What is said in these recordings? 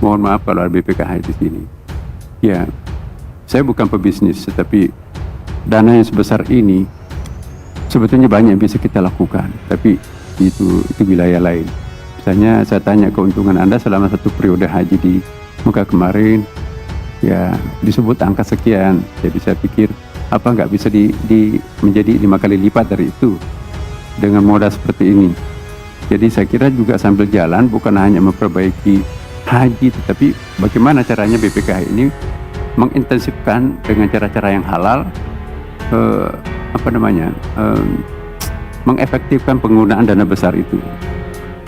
mohon maaf kalau ada BPKH di sini. Ya, saya bukan pebisnis, tetapi dana yang sebesar ini sebetulnya banyak yang bisa kita lakukan, tapi itu wilayah lain. Misalnya saya tanya keuntungan Anda selama satu periode haji di Mekah kemarin, ya disebut angka sekian. Jadi saya pikir apa nggak bisa menjadi 5 kali lipat dari itu dengan modal seperti ini. Jadi saya kira juga sambil jalan bukan hanya memperbaiki haji, tetapi bagaimana caranya BPKH ini mengintensifkan dengan cara-cara yang halal, mengefektifkan penggunaan dana besar itu.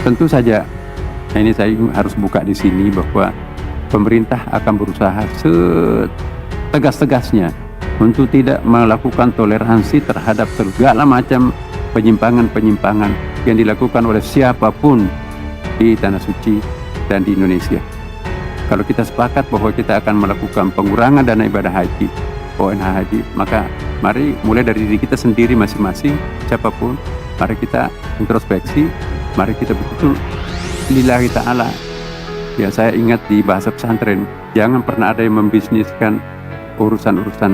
Tentu saja, ini saya harus buka di sini bahwa pemerintah akan berusaha setegas-tegasnya untuk tidak melakukan toleransi terhadap segala macam penyimpangan-penyimpangan yang dilakukan oleh siapapun di Tanah Suci dan di Indonesia. Kalau kita sepakat bahwa kita akan melakukan pengurangan dana ibadah haji, ONH haji, maka mari mulai dari diri kita sendiri masing-masing, siapapun, mari kita introspeksi, mari kita betul-betul lillahi ta'ala. Ya, saya ingat di bahasa pesantren, jangan pernah ada yang membisniskan urusan-urusan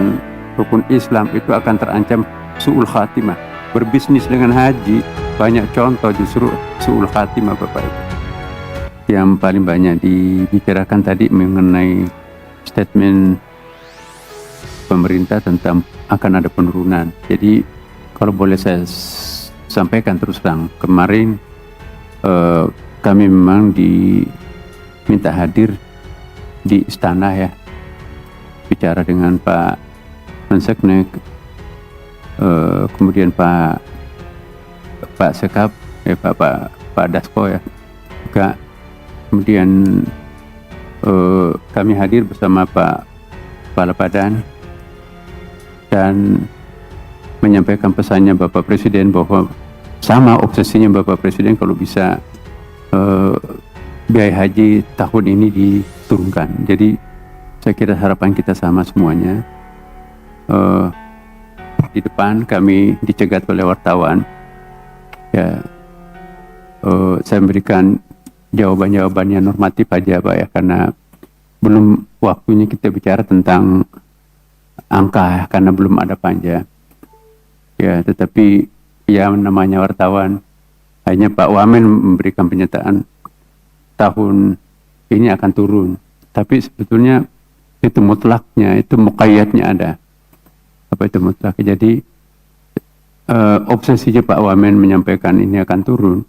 rukun Islam, itu akan terancam su'ul khatimah. Berbisnis dengan haji, banyak contoh justru su'ul khatimah Bapak Ibu. Yang paling banyak dibicarakan tadi mengenai statement pemerintah tentang akan ada penurunan. Jadi kalau boleh saya sampaikan terus terang, kemarin kami memang diminta hadir di istana ya, bicara dengan Pak Menseknek, kemudian Pak Sekap, Pak Dasko ya, juga kemudian kami hadir bersama Pak Kepala Badan dan menyampaikan pesannya Bapak Presiden bahwa sama obsesinya Bapak Presiden kalau bisa biaya haji tahun ini diturunkan. Jadi saya kira harapan kita sama semuanya. Di depan kami dicegat oleh wartawan, ya saya memberikan jawaban-jawaban yang normatif aja Pak ya, karena belum waktunya kita bicara tentang angka karena belum ada panja ya. Tetapi ya namanya wartawan, hanya Pak Wamen memberikan pernyataan tahun ini akan turun, tapi sebetulnya itu mutlaknya, itu muqayyadnya ada. Apa itu mutlak? Jadi obsesinya Pak Wamen menyampaikan ini akan turun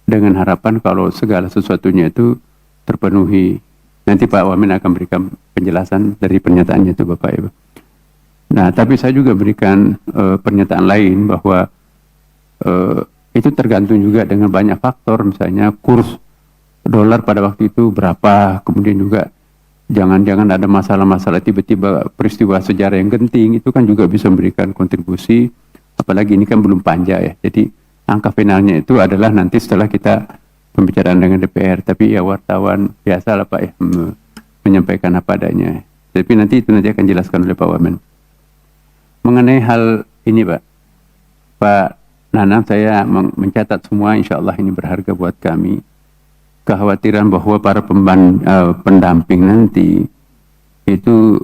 dengan harapan kalau segala sesuatunya itu terpenuhi. Nanti Pak Wamen akan berikan penjelasan dari pernyataannya itu Bapak Ibu. Nah, tapi saya juga berikan pernyataan lain bahwa itu tergantung juga dengan banyak faktor, misalnya kurs dolar pada waktu itu berapa, kemudian juga jangan-jangan ada masalah-masalah tiba-tiba peristiwa sejarah yang genting, itu kan juga bisa memberikan kontribusi, apalagi ini kan belum panja ya. Jadi angka finalnya itu adalah nanti setelah kita pembicaraan dengan DPR, tapi ya wartawan biasa lah Pak ya, menyampaikan apa adanya. Tapi nanti itu akan dijelaskan oleh Pak Wamen. Mengenai hal ini Pak Nanang, saya mencatat semua, insya Allah ini berharga buat kami. Kekhawatiran bahwa para pendamping nanti itu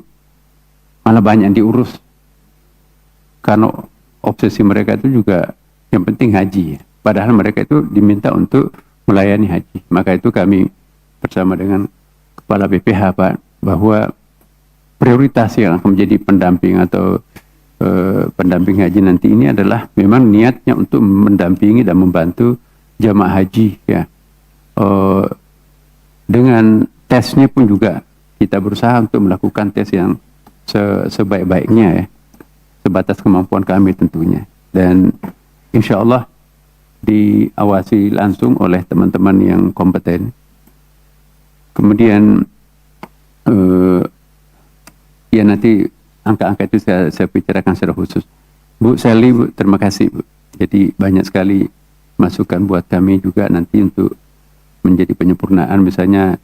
malah banyak yang diurus, karena obsesi mereka itu juga yang penting haji, padahal mereka itu diminta untuk melayani haji. Maka itu kami bersama dengan Kepala BPH Pak, bahwa prioritas yang akan menjadi pendamping atau pendamping haji nanti ini adalah memang niatnya untuk mendampingi dan membantu jamaah haji ya. Dengan tesnya pun juga kita berusaha untuk melakukan tes yang sebaik-baiknya ya, sebatas kemampuan kami tentunya, dan insya Allah diawasi langsung oleh teman-teman yang kompeten. Kemudian ya nanti angka-angka itu saya bicarakan secara khusus. Bu Sally, Bu, terima kasih Bu. Jadi banyak sekali masukan buat kami juga nanti untuk menjadi penyempurnaan, misalnya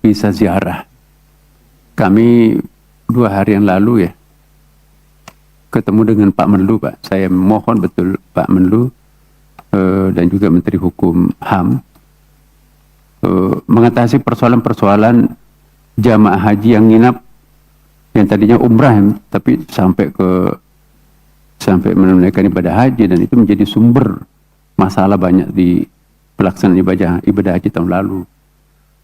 bisa ziarah. Kami 2 hari yang lalu ya ketemu dengan Pak Menlu Pak. Saya mohon betul Pak Menlu dan juga Menteri Hukum HAM mengatasi persoalan-persoalan jamaah haji yang nginap yang tadinya umrah tapi sampai menunaikan ibadah haji, dan itu menjadi sumber masalah banyak di pelaksanaan ibadah haji tahun lalu.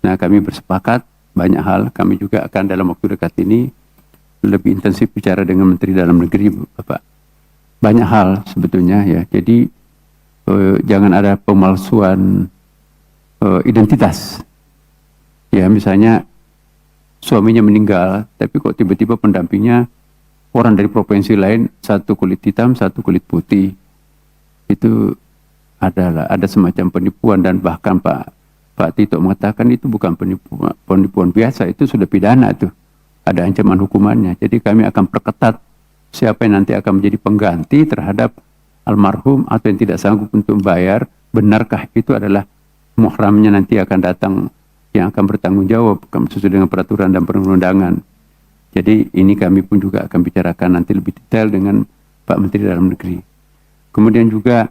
Nah, kami bersepakat banyak hal. Kami juga akan dalam waktu dekat ini lebih intensif bicara dengan Menteri Dalam Negeri, Bapak. Banyak hal sebetulnya ya. Jadi jangan ada pemalsuan identitas. Ya, misalnya suaminya meninggal, tapi kok tiba-tiba pendampingnya orang dari provinsi lain, satu kulit hitam, satu kulit putih. Itu ada semacam penipuan, dan bahkan Pak Tito mengatakan itu bukan penipuan biasa, itu sudah pidana tuh. Ada ancaman hukumannya. Jadi kami akan perketat siapa yang nanti akan menjadi pengganti terhadap almarhum atau yang tidak sanggup untuk membayar. Benarkah itu adalah muhramnya nanti akan datang yang akan bertanggung jawab sesuai dengan peraturan dan perundang-undangan. Jadi ini kami pun juga akan bicarakan nanti lebih detail dengan Pak Menteri Dalam Negeri. Kemudian juga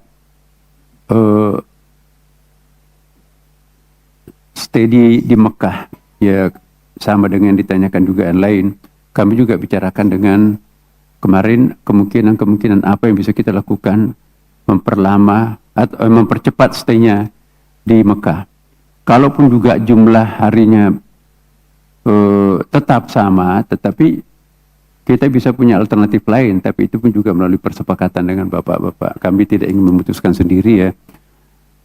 stay di Mekah, ya sama dengan yang ditanyakan juga yang lain. Kami juga bicarakan dengan kemarin kemungkinan apa yang bisa kita lakukan memperlama atau mempercepat stay-nya di Mekah. Kalaupun juga jumlah harinya tetap sama, tetapi kita bisa punya alternatif lain, tapi itu pun juga melalui persepakatan dengan bapak-bapak. Kami tidak ingin memutuskan sendiri ya.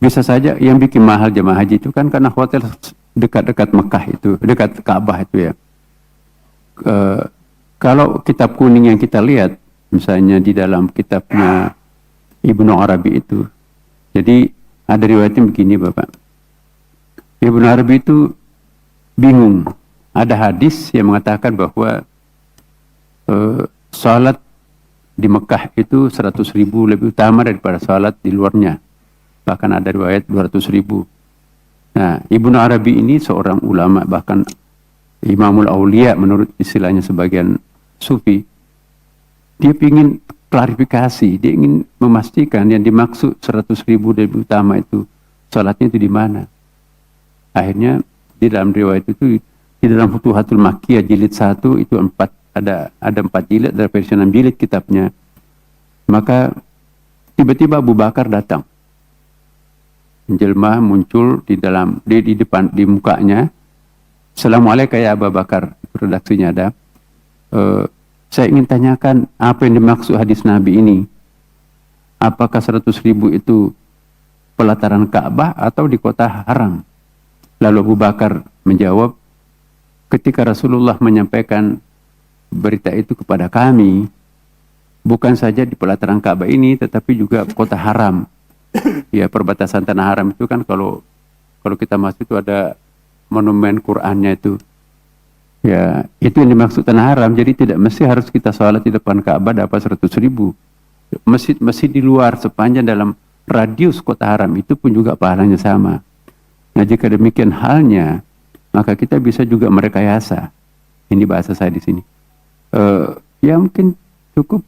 Bisa saja yang bikin mahal jemaah haji itu kan karena hotel dekat-dekat Mekah itu, dekat Ka'bah itu ya. Kalau kitab kuning yang kita lihat, misalnya di dalam kitabnya Ibnu Arabi itu, jadi ada riwayatnya begini Bapak. Ibnu Arabi itu bingung. Ada hadis yang mengatakan bahwa salat di Mekah itu 100.000 lebih utama daripada salat di luarnya. Bahkan ada riwayat 200.000. Nah, Ibnu Arabi ini seorang ulama, bahkan Imamul Aulia menurut istilahnya sebagian sufi. Dia ingin klarifikasi, dia ingin memastikan yang dimaksud 100.000 lebih utama itu salatnya itu di mana. Akhirnya di dalam riwayat itu, di dalam Futuhatul Makkiyah jilid 1 itu ada 4 jilid, ada versi 6 jilid kitabnya. Maka tiba-tiba Abu Bakar datang. Menjelma muncul di depan, di mukanya. Assalamualaikum ya Abu Bakar, redaksinya ada. Saya ingin tanyakan apa yang dimaksud hadis Nabi ini. Apakah 100.000 itu pelataran Ka'bah atau di kota haram? Lalu Abu Bakar menjawab, ketika Rasulullah menyampaikan berita itu kepada kami, bukan saja di pelataran Ka'bah ini, tetapi juga kota haram. Ya, perbatasan tanah haram itu kan kalau kita masuk itu ada monumen Qur'annya itu. Ya, itu yang dimaksud tanah haram. Jadi tidak mesti harus kita sholat di depan Ka'bah dapat 100.000. Masjid di luar sepanjang dalam radius kota haram itu pun juga pahalanya sama. Nah, jika demikian halnya, maka kita bisa juga merekayasa. Ini bahasa saya di sini. Ya mungkin cukup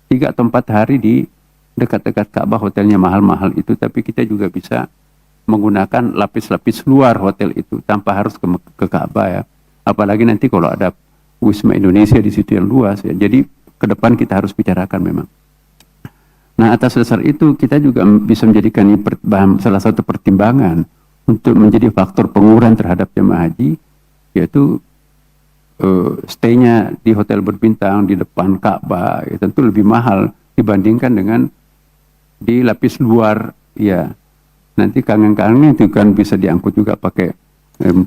3 atau 4 hari di dekat-dekat Ka'bah, hotelnya mahal-mahal itu, tapi kita juga bisa menggunakan lapis-lapis luar hotel itu tanpa harus ke Ka'bah ya. Apalagi nanti kalau ada Wisma Indonesia di situ yang luas ya. Jadi ke depan kita harus bicarakan memang. Nah, atas dasar itu kita juga bisa menjadikan ini salah satu pertimbangan untuk menjadi faktor pengurangan terhadap jemaah haji, yaitu stay-nya di hotel berbintang di depan Ka'bah ya, tentu lebih mahal dibandingkan dengan di lapis luar ya. Nanti kangen-kangen itu kan bisa diangkut juga pakai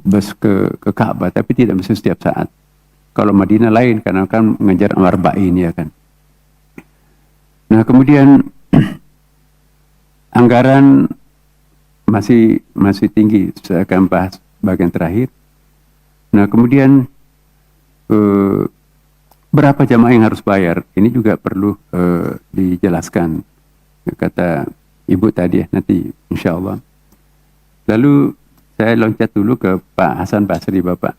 bus ke Ka'bah, tapi tidak bisa setiap saat. Kalau Madinah lain karena kan mengejar Arba'in ya kan. Nah, kemudian anggaran masih tinggi, saya akan bahas bagian terakhir. Nah, kemudian berapa jamaah yang harus bayar? Ini juga perlu dijelaskan, kata Ibu tadi ya, nanti insya Allah. Lalu saya loncat dulu ke Pak Hasan Basri, Bapak.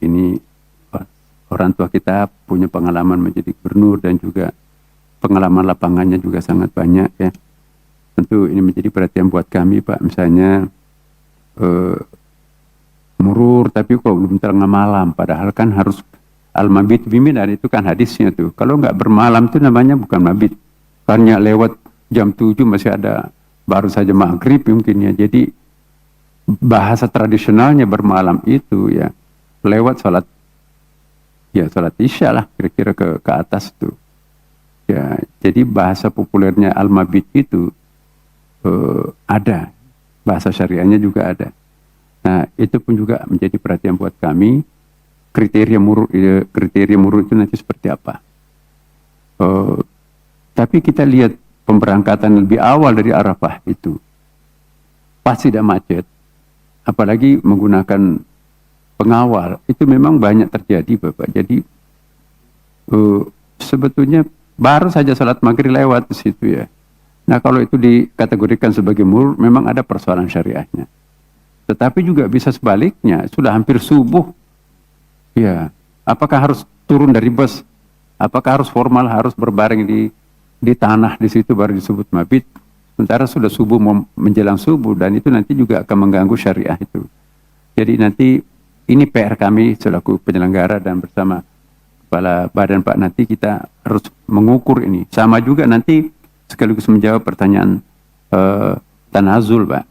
Ini orang tua kita punya pengalaman menjadi gubernur dan juga pengalaman lapangannya juga sangat banyak ya. Tentu ini menjadi perhatian buat kami Pak. Misalnya tapi kok belum tengah malam, padahal kan harus al-mabit biminar, itu kan hadisnya tuh. Kalau nggak bermalam itu namanya bukan mabit. Karena lewat jam 7 masih ada, baru saja maghrib mungkin ya. Jadi bahasa tradisionalnya bermalam itu ya lewat sholat isya lah kira-kira ke atas tuh. Ya, jadi bahasa populernya al-mabit itu ada, bahasa syariahnya juga ada. Nah, itu pun juga menjadi perhatian buat kami. Kriteria murud itu nanti seperti apa? Tapi kita lihat pemberangkatan lebih awal dari Arafah itu pasti tidak macet, apalagi menggunakan pengawal. Itu memang banyak terjadi, Bapak. Jadi sebetulnya baru saja salat maghrib lewat di situ ya. Nah, kalau itu dikategorikan sebagai murud, memang ada persoalan syariahnya. Tetapi juga bisa sebaliknya, sudah hampir subuh. Ya, apakah harus turun dari bus? Apakah harus formal, harus berbaring di tanah di situ baru disebut mabit? Sementara sudah subuh menjelang subuh, dan itu nanti juga akan mengganggu syariah itu. Jadi nanti ini PR kami selaku penyelenggara dan bersama Kepala Badan Pak, nanti kita harus mengukur ini. Sama juga nanti sekaligus menjawab pertanyaan tanazul, Pak.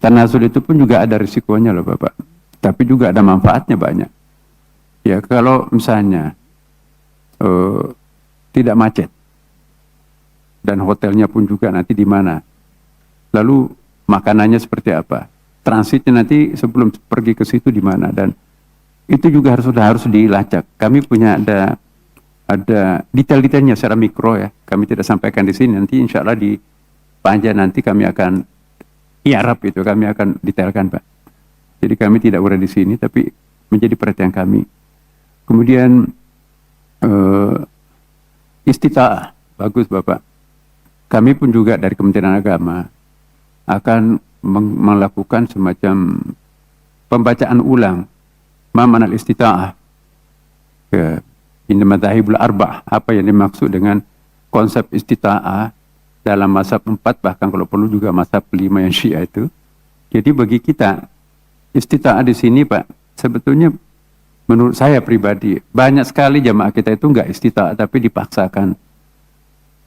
Tanazul itu pun juga ada risikonya loh, Bapak. Tapi juga ada manfaatnya banyak. Ya, kalau misalnya tidak macet dan hotelnya pun juga nanti di mana, lalu makanannya seperti apa, transitnya nanti sebelum pergi ke situ di mana, dan itu juga harus dilacak. Kami punya ada detail-detailnya secara mikro ya. Kami tidak sampaikan di sini. Nanti insya Allah di panja nanti kami akan i'rab itu, kami akan detailkan, Pak. Jadi kami tidak uraikan di sini, tapi menjadi perhatian kami. Kemudian istita'ah, bagus Bapak. Kami pun juga dari Kementerian Agama akan melakukan semacam pembacaan ulang ma manal istita'ah ke inna madzahibul arba'ah, apa yang dimaksud dengan konsep istita'ah dalam mazhab 4, bahkan kalau perlu juga mazhab 5 yang Syiah itu. Jadi bagi kita istita'ah di sini, Pak, sebetulnya menurut saya pribadi banyak sekali jamaah kita itu enggak istita'ah tapi dipaksakan,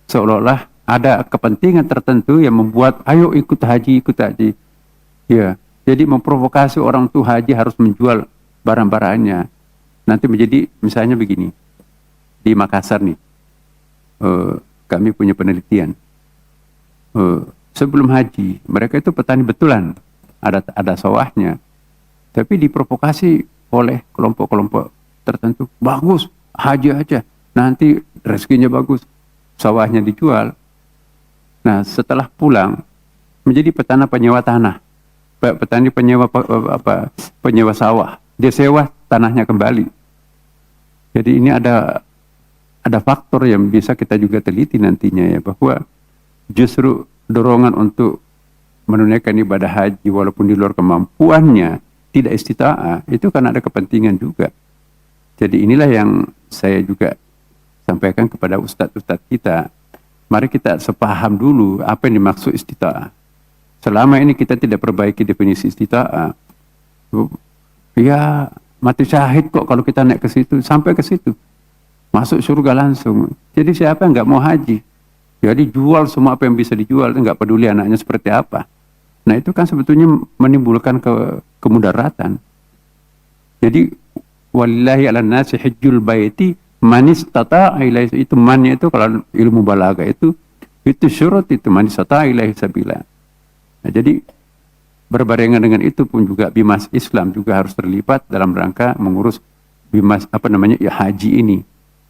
seolah-olah ada kepentingan tertentu yang membuat ayo ikut haji ya. Jadi memprovokasi orang tuh haji harus menjual barang-barangnya. Nanti menjadi misalnya begini, di Makassar nih kami punya penelitian, sebelum haji mereka itu petani betulan, ada sawahnya, tapi diprovokasi oleh kelompok-kelompok tertentu, bagus haji aja nanti rezekinya bagus, sawahnya dijual. Nah, setelah pulang menjadi petani penyewa tanah, petani penyewa sawah, dia sewa tanahnya kembali. Jadi ini ada faktor yang bisa kita juga teliti nantinya ya, bahwa justru dorongan untuk menunaikan ibadah haji walaupun di luar kemampuannya, tidak istita'ah, itu kan ada kepentingan juga. Jadi inilah yang saya juga sampaikan kepada ustadz-ustadz kita. Mari kita sepaham dulu apa yang dimaksud istita'ah. Selama ini kita tidak perbaiki definisi istita'ah, ya mati syahid kok kalau kita naik ke situ, sampai ke situ masuk surga langsung. Jadi siapa yang nggak mau haji? Jadi jual semua apa yang bisa dijual, nggak peduli anaknya seperti apa. Nah itu kan sebetulnya menimbulkan kemudaratan. Jadi walillahi ala nasi hajjul baiti man istata'a ilaihi, itu mannya itu kalau ilmu balaga itu syurut, itu man istata'a ilaihi sabila. Nah, jadi berbarengan dengan itu pun juga Bimas Islam juga harus terlibat dalam rangka mengurus Bimas haji ini.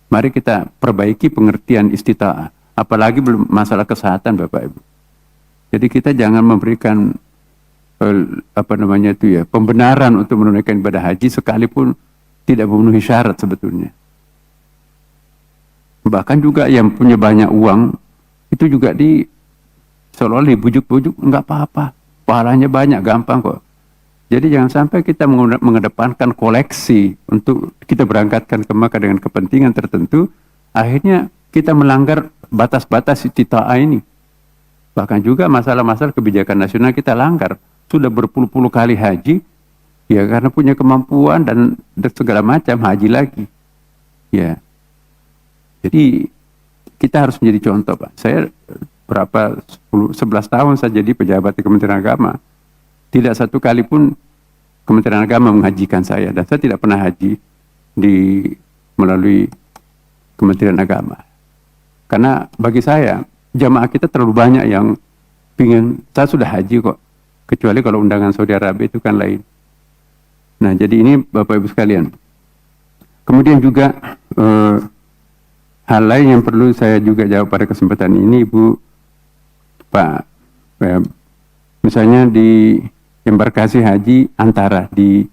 Mari kita perbaiki pengertian istita'ah, apalagi belum masalah kesehatan Bapak Ibu. Jadi kita jangan memberikan pembenaran untuk menunaikan ibadah haji sekalipun tidak memenuhi syarat sebetulnya. Bahkan juga yang punya banyak uang itu juga seolah-olah dibujuk-bujuk, enggak apa-apa, pahalanya banyak, gampang kok. Jadi jangan sampai kita mengedepankan koleksi untuk kita berangkatkan ke Makkah dengan kepentingan tertentu, akhirnya kita melanggar batas-batas istita'ah ini. Bahkan juga masalah-masalah kebijakan nasional kita langgar. Sudah berpuluh-puluh kali haji, Ya karena punya kemampuan dan segala macam haji lagi. Ya. Jadi kita harus menjadi contoh, Pak. Saya berapa 11 tahun saya jadi pejabat di Kementerian Agama. Tidak satu kali pun Kementerian Agama menghajikan saya, dan saya tidak pernah haji melalui Kementerian Agama. Karena bagi saya jamaah kita terlalu banyak yang pingin, saya sudah haji kok, kecuali kalau undangan Saudi Arabia itu kan lain. Nah, jadi ini Bapak Ibu sekalian. Kemudian juga hal lain yang perlu saya juga jawab pada kesempatan ini, Ibu, Pak, misalnya di embarkasi haji antara di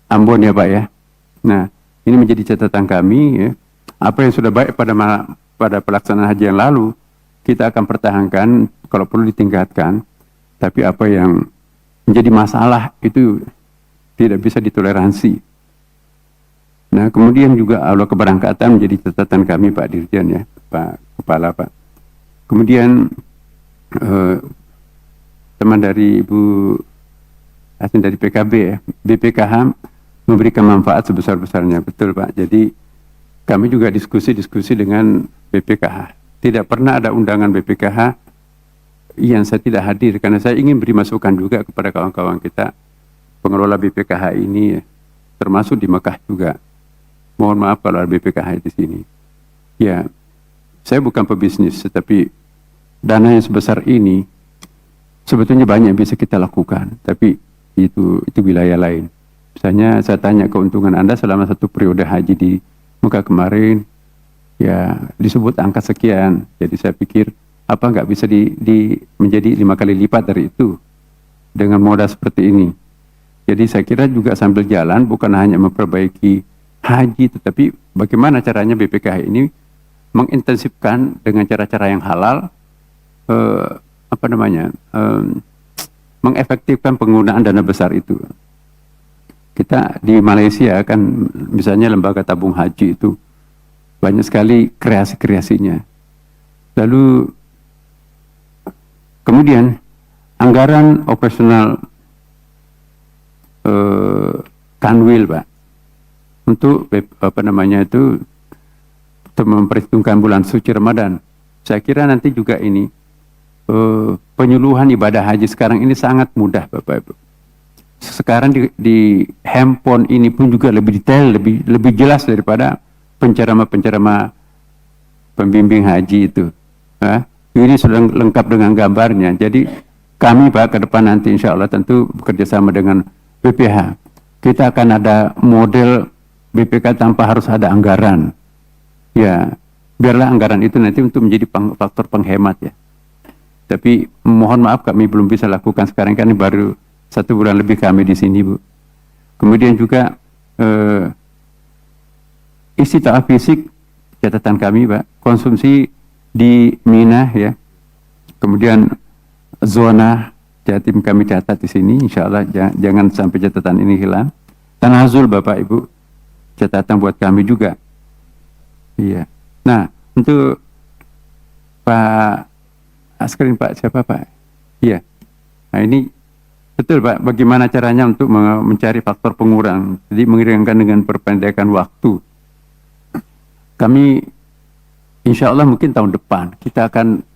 Ambon ya Pak ya. Nah, ini menjadi catatan kami ya. Apa yang sudah baik pada pelaksanaan haji yang lalu, kita akan pertahankan, kalau perlu ditingkatkan. Tapi apa yang menjadi masalah itu tidak bisa ditoleransi. Nah, kemudian juga awal keberangkatan menjadi catatan kami Pak Dirjen ya, Pak Kepala Pak. Kemudian teman dari Ibu Hasin dari PKB ya, BPKH memberikan manfaat sebesar-besarnya, betul Pak. Jadi kami juga diskusi dengan BPKH. Tidak pernah ada undangan BPKH yang saya tidak hadir, karena saya ingin beri masukan juga kepada kawan-kawan kita pengelola BPKH ini ya, termasuk di Mekah juga. Mohon maaf kalau ada BPKH di sini. Ya, saya bukan pebisnis, tetapi dana yang sebesar ini sebetulnya banyak yang bisa kita lakukan, tapi itu wilayah lain. Misalnya saya tanya keuntungan Anda selama satu periode haji di Mekah kemarin, ya disebut angka sekian. Jadi saya pikir apa nggak bisa menjadi 5 kali lipat dari itu dengan modal seperti ini. Jadi saya kira juga sambil jalan bukan hanya memperbaiki haji, tetapi bagaimana caranya BPKH ini mengintensifkan dengan cara-cara yang halal, mengefektifkan penggunaan dana besar itu. Kita di Malaysia kan misalnya lembaga tabung haji itu banyak sekali kreasi-kreasinya. Lalu kemudian anggaran operasional kanwil Pak untuk untuk memperhitungkan bulan suci Ramadan. Saya kira nanti juga ini penyuluhan ibadah haji sekarang ini sangat mudah Bapak Ibu. Sekarang di handphone ini pun juga lebih detail, lebih jelas daripada penceramah pembimbing haji itu. Ini sudah lengkap dengan gambarnya. Jadi kami Pak ke depan nanti insya Allah tentu bekerjasama dengan BPH. Kita akan ada model BPK tanpa harus ada anggaran. Ya, biarlah anggaran itu nanti untuk menjadi faktor penghemat ya. Tapi mohon maaf kami belum bisa lakukan sekarang, kan ini baru 1 bulan lebih kami di sini Bu. Kemudian juga istitaah fisik, catatan kami Pak, konsumsi di Mina ya. Kemudian zona Jatim kami catat di sini, insya Allah jangan sampai catatan ini hilang. Tanazul Bapak Ibu, catatan buat kami juga. Iya. Nah, untuk Pak Askrin Pak siapa Pak? Iya. Nah ini betul Pak, bagaimana caranya untuk mencari faktor pengurang, jadi mengiringkan dengan perpendekan waktu. Kami insya Allah mungkin tahun depan kita akan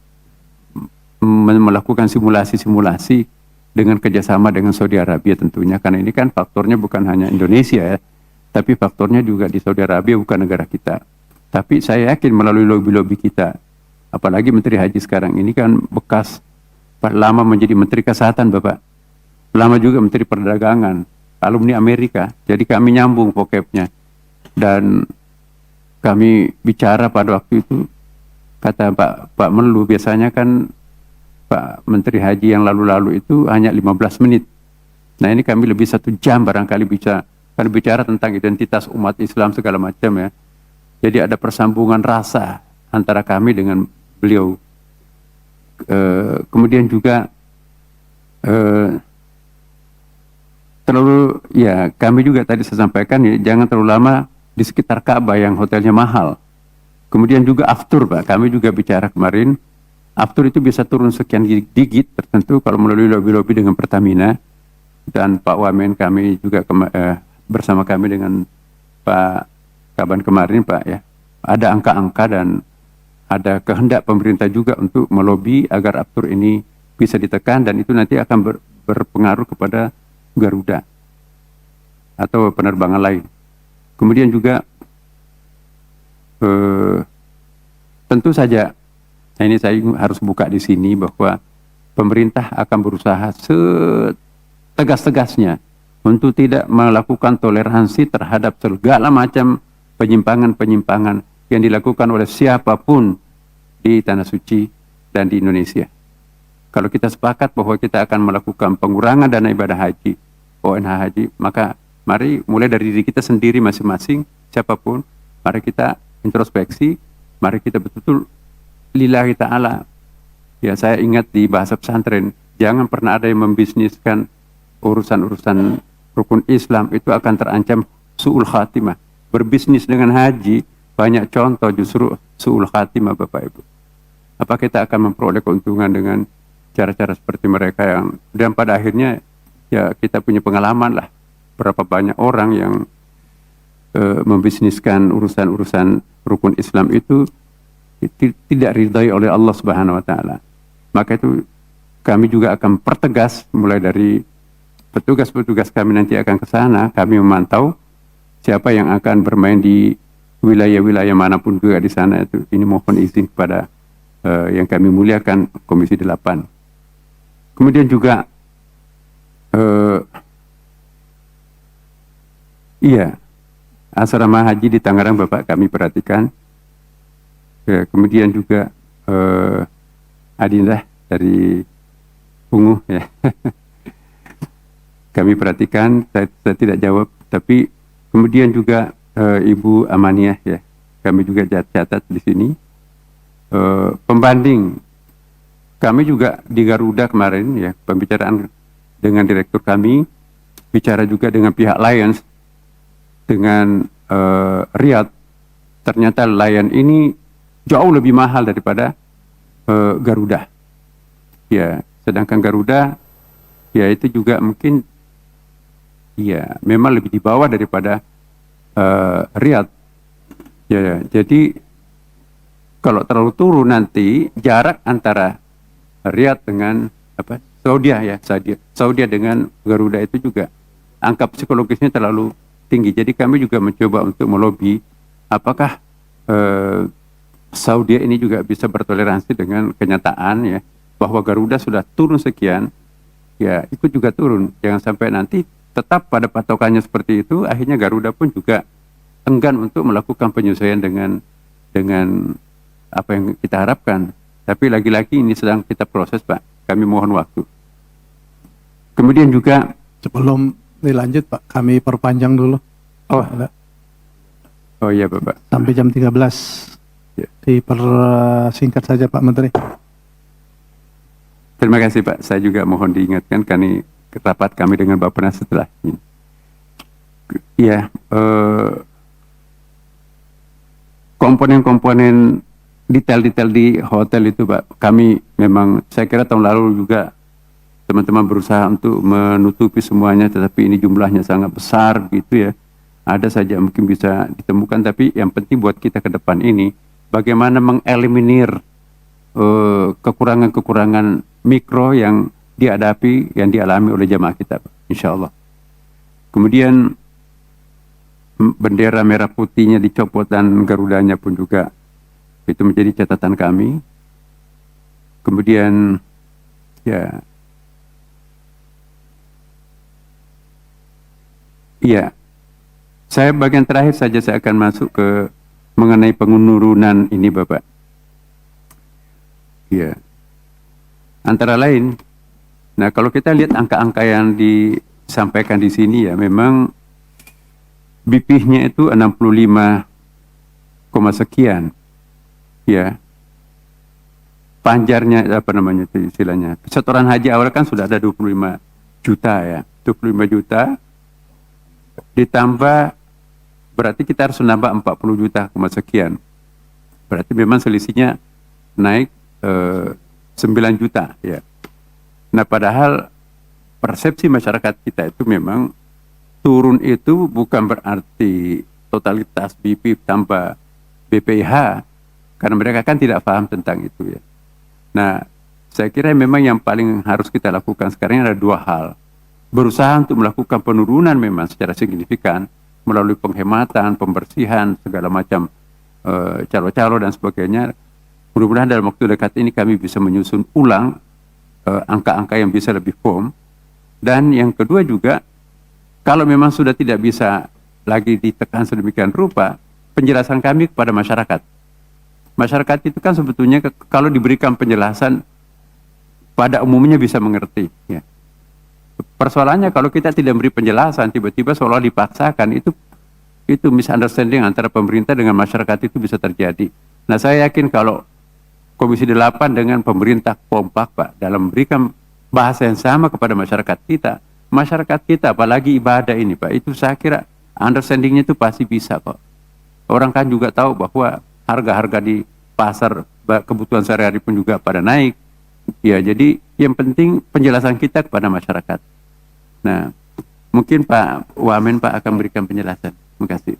melakukan simulasi-simulasi dengan kerjasama dengan Saudi Arabia tentunya, karena ini kan faktornya bukan hanya Indonesia ya, tapi faktornya juga di Saudi Arabia, bukan negara kita. Tapi saya yakin melalui lobby-lobby kita, apalagi Menteri Haji sekarang ini kan bekas lama menjadi Menteri Kesehatan Bapak, lama juga Menteri Perdagangan, alumni Amerika, jadi kami nyambung vocabnya. Dan kami bicara pada waktu itu, kata Pak Menlu, biasanya kan Pak Menteri Haji yang lalu-lalu itu hanya 15 menit. Nah ini kami lebih 1 jam barangkali bisa, kan bicara tentang identitas umat Islam segala macam ya. Jadi ada persambungan rasa antara kami dengan beliau. Kemudian juga kami juga tadi saya sampaikan ya, jangan terlalu lama di sekitar Ka'bah yang hotelnya mahal. Kemudian juga aftur Pak, kami juga bicara kemarin, aftur itu bisa turun sekian digit tertentu kalau melalui lobby-lobby dengan Pertamina. dan Pak Wamen kami juga bersama kami dengan Pak Kaban kemarin Pak ya, ada angka-angka dan ada kehendak pemerintah juga untuk melobi agar aftur ini bisa ditekan, dan itu nanti akan berpengaruh kepada Garuda atau penerbangan lain. Kemudian juga tentu saja, nah ini saya harus buka di sini bahwa pemerintah akan berusaha setegas-tegasnya untuk tidak melakukan toleransi terhadap segala macam penyimpangan-penyimpangan yang dilakukan oleh siapapun di Tanah Suci dan di Indonesia. Kalau kita sepakat bahwa kita akan melakukan pengurangan dana ibadah haji, ONH haji, maka mari mulai dari diri kita sendiri masing-masing, siapapun, mari kita introspeksi, mari kita betul-betul lillahi ta'ala. Ya, saya ingat di bahasa pesantren, jangan pernah ada yang membisniskan urusan-urusan rukun Islam, itu akan terancam su'ul khatimah. Berbisnis dengan haji, banyak contoh justru su'ul khatimah Bapak Ibu. Apa kita akan memperoleh keuntungan dengan cara-cara seperti mereka yang, dan pada akhirnya ya kita punya pengalaman lah, berapa banyak orang yang membisniskan urusan-urusan rukun Islam itu tidak ridhai oleh Allah Subhanahu wa taala. Maka itu kami juga akan pertegas, mulai dari petugas-petugas kami nanti akan ke sana, kami memantau siapa yang akan bermain di wilayah-wilayah manapun juga di sana itu. Ini mohon izin kepada yang kami muliakan Komisi 8. Kemudian juga iya, asrama haji di Tangerang Bapak kami perhatikan. Ya, kemudian juga Adinda dari Ungu ya. Kami perhatikan, saya tidak jawab, tapi kemudian juga Ibu Amaniah ya, kami juga catat di sini. Pembanding, kami juga di Garuda kemarin ya, pembicaraan dengan direktur kami, bicara juga dengan pihak Lions, dengan Riyadh, ternyata Lion ini jauh lebih mahal daripada Garuda. Ya, sedangkan Garuda ya itu juga mungkin ya memang lebih di bawah daripada Riyadh. Ya, jadi kalau terlalu turun nanti jarak antara Riyadh dengan Saudi dengan Garuda itu juga angka psikologisnya terlalu tinggi. Jadi kami juga mencoba untuk melobi apakah Saudi ini juga bisa bertoleransi dengan kenyataan ya bahwa Garuda sudah turun sekian, ya ikut juga turun. Jangan sampai nanti tetap pada patokannya seperti itu, akhirnya Garuda pun juga enggan untuk melakukan penyesuaian dengan apa yang kita harapkan. Tapi lagi-lagi ini sedang kita proses Pak, kami mohon waktu. Kemudian juga sebelum dilanjut Pak, kami perpanjang dulu. Oh iya Bapak. Sampai jam 13. Ya. Dipersingkat saja Pak Menteri. Terima kasih Pak, saya juga mohon diingatkan kami rapat kami dengan Bapak Nas setelah ini. Ya, komponen-komponen detail-detail di hotel itu Pak, kami memang saya kira tahun lalu juga teman-teman berusaha untuk menutupi semuanya, tetapi ini jumlahnya sangat besar gitu ya. Ada saja mungkin bisa ditemukan, tapi yang penting buat kita ke depan ini bagaimana mengeliminir kekurangan-kekurangan mikro yang dialami oleh jamaah kita, insya Allah. Kemudian bendera merah putihnya dicopot dan Garudanya pun juga itu menjadi catatan kami. Kemudian ya, iya, saya bagian terakhir saja saya akan masuk ke mengenai penurunan ini Bapak. Ya, antara lain, nah kalau kita lihat angka-angka yang disampaikan di sini ya, memang BP-nya itu 65, sekian, ya. Panjarnya apa namanya itu istilahnya? Setoran haji awal kan sudah ada 25 juta ya, 25 juta ditambah berarti kita harus menambah 40 juta sekian. Berarti memang selisihnya naik 9 juta ya. Nah padahal persepsi masyarakat kita itu memang turun itu bukan berarti totalitas BP tambah BPIH, karena mereka kan tidak paham tentang itu ya. Nah, saya kira memang yang paling harus kita lakukan sekarang ada dua hal. Berusaha untuk melakukan penurunan memang secara signifikan melalui penghematan, pembersihan, segala macam calo-calo dan sebagainya. Mudah-mudahan dalam waktu dekat ini kami bisa menyusun ulang angka-angka yang bisa lebih firm. Dan yang kedua juga, kalau memang sudah tidak bisa lagi ditekan sedemikian rupa, penjelasan kami kepada masyarakat. Masyarakat itu kan sebetulnya kalau diberikan penjelasan pada umumnya bisa mengerti. Ya. Persoalannya kalau kita tidak beri penjelasan, tiba-tiba seolah dipaksakan, itu misunderstanding antara pemerintah dengan masyarakat itu bisa terjadi. Nah, saya yakin kalau Komisi 8 dengan pemerintah kompak, Pak, dalam memberikan bahasa yang sama kepada masyarakat kita, apalagi ibadah ini, Pak, itu saya kira understandingnya itu pasti bisa, Pak. Orang kan juga tahu bahwa harga-harga di pasar kebutuhan sehari-hari pun juga pada naik. Ya, jadi yang penting penjelasan kita kepada masyarakat. Nah, mungkin Pak Wamen, Pak, akan berikan penjelasan. Terima kasih.